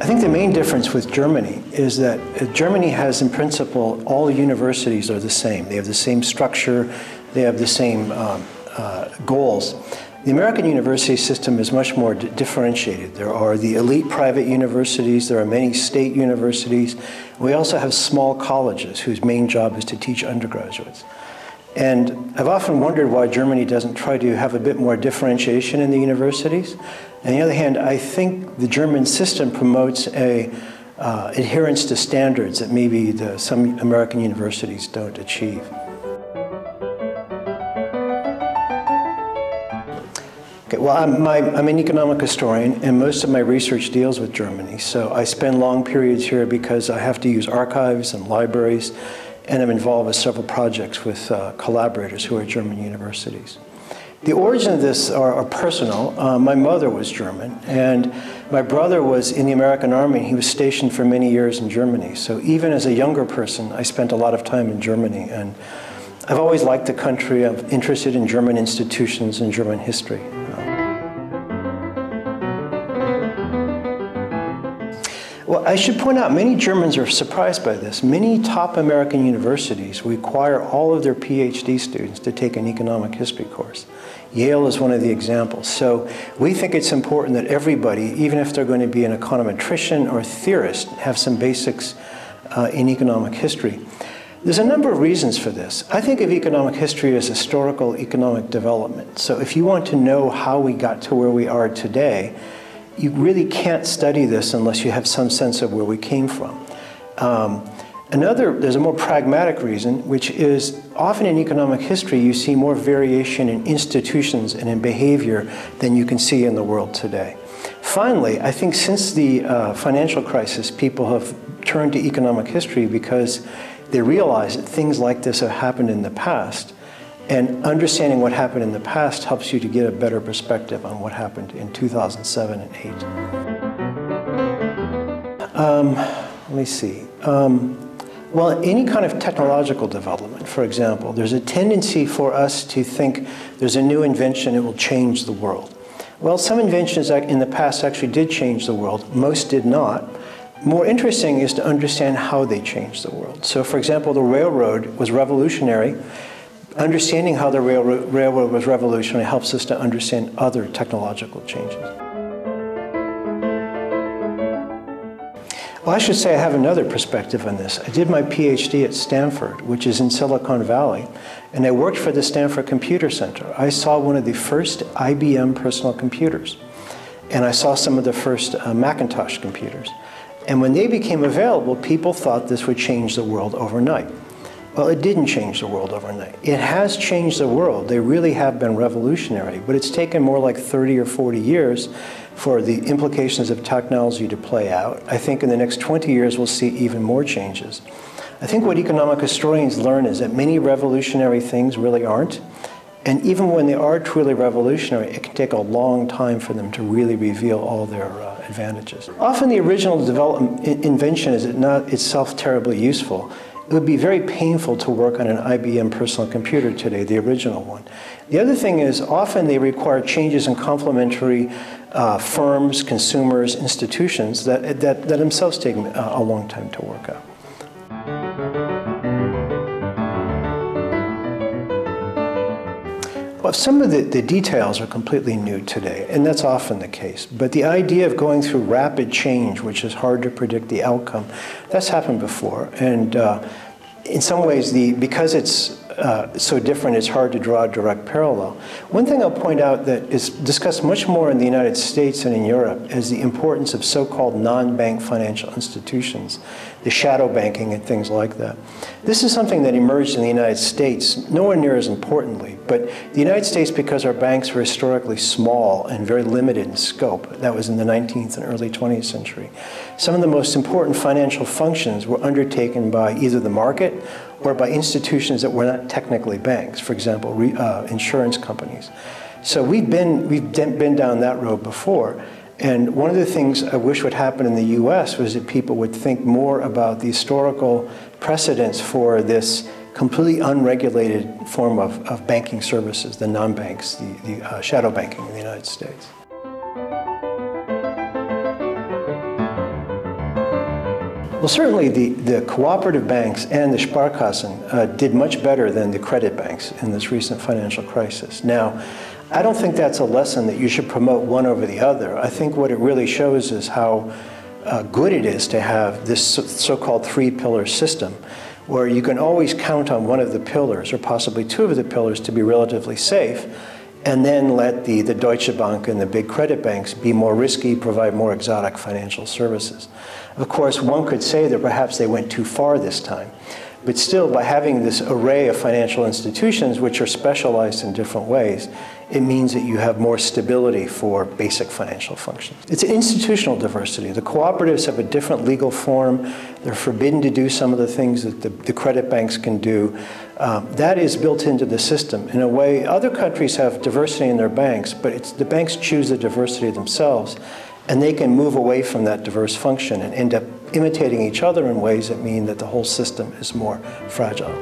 think the main difference with Germany is that Germany has, in principle, all the universities are the same. They have the same structure, they have the same goals. The American university system is much more differentiated. There are the elite private universities, there are many state universities. We also have small colleges whose main job is to teach undergraduates. And I've often wondered why Germany doesn't try to have a bit more differentiation in the universities. On the other hand, I think the German system promotes a adherence to standards that maybe some American universities don't achieve. Okay, well, I'm an economic historian, and most of my research deals with Germany. So I spend long periods here because I have to use archives and libraries, and I'm involved with several projects with collaborators who are German universities. The origin of this are personal. My mother was German, and my brother was in the American Army. He was stationed for many years in Germany. So even as a younger person, I spent a lot of time in Germany, and I've always liked the country. I'm interested in German institutions and German history. Well, I should point out, many Germans are surprised by this. Many top American universities require all of their PhD students to take an economic history course. Yale is one of the examples. So we think it's important that everybody, even if they're going to be an econometrician or theorist, have some basics in economic history. There's a number of reasons for this. I think of economic history as historical economic development. So if you want to know how we got to where we are today, you really can't study this unless you have some sense of where we came from. There's a more pragmatic reason, which is often in economic history you see more variation in institutions and in behavior than you can see in the world today. Finally, I think since the financial crisis, people have turned to economic history because they realize that things like this have happened in the past. And understanding what happened in the past helps you to get a better perspective on what happened in 2007 and 2008. Let me see. Well, any kind of technological development, for example, there's a tendency for us to think there's a new invention, it will change the world. Well, some inventions in the past actually did change the world. Most did not. More interesting is to understand how they changed the world. So, for example, the railroad was revolutionary. Understanding how the railroad was revolutionary helps us to understand other technological changes. Well, I should say I have another perspective on this. I did my PhD at Stanford, which is in Silicon Valley, and I worked for the Stanford Computer Center. I saw one of the first IBM personal computers, and I saw some of the first Macintosh computers. And when they became available, people thought this would change the world overnight. Well, it didn't change the world overnight. It has changed the world. They really have been revolutionary, but it's taken more like 30 or 40 years for the implications of technology to play out. I think in the next 20 years we'll see even more changes. I think what economic historians learn is that many revolutionary things really aren't, and even when they are truly revolutionary, it can take a long time for them to really reveal all their advantages. Often the original invention is not itself terribly useful. It would be very painful to work on an IBM personal computer today, the original one. The other thing is often they require changes in complementary firms, consumers, institutions that themselves take a long time to work out. Well, some of the details are completely new today, and that's often the case. But the idea of going through rapid change, which is hard to predict the outcome, that's happened before. And in some ways, because it's so different, it's hard to draw a direct parallel. One thing I'll point out that is discussed much more in the United States and in Europe is the importance of so-called non-bank financial institutions, the shadow banking and things like that. This is something that emerged in the United States, nowhere near as importantly, but the United States, because our banks were historically small and very limited in scope, that was in the 19th and early 20th century, some of the most important financial functions were undertaken by either the market or by institutions that were not technically banks, for example, insurance companies. So we've been down that road before. And one of the things I wish would happen in the US was that people would think more about the historical precedents for this completely unregulated form of banking services, the non-banks, the shadow banking in the United States. Well, certainly the cooperative banks and the Sparkassen did much better than the credit banks in this recent financial crisis. Now, I don't think that's a lesson that you should promote one over the other. I think what it really shows is how good it is to have this so-called three-pillar system, where you can always count on one of the pillars, or possibly two of the pillars, to be relatively safe, and then let the Deutsche Bank and the big credit banks be more risky, provide more exotic financial services. Of course, one could say that perhaps they went too far this time. But still, by having this array of financial institutions which are specialized in different ways, it means that you have more stability for basic financial functions. It's institutional diversity. The cooperatives have a different legal form. They're forbidden to do some of the things that the credit banks can do. That is built into the system. In a way, other countries have diversity in their banks, but the banks choose the diversity themselves, and they can move away from that diverse function and end up imitating each other in ways that mean that the whole system is more fragile.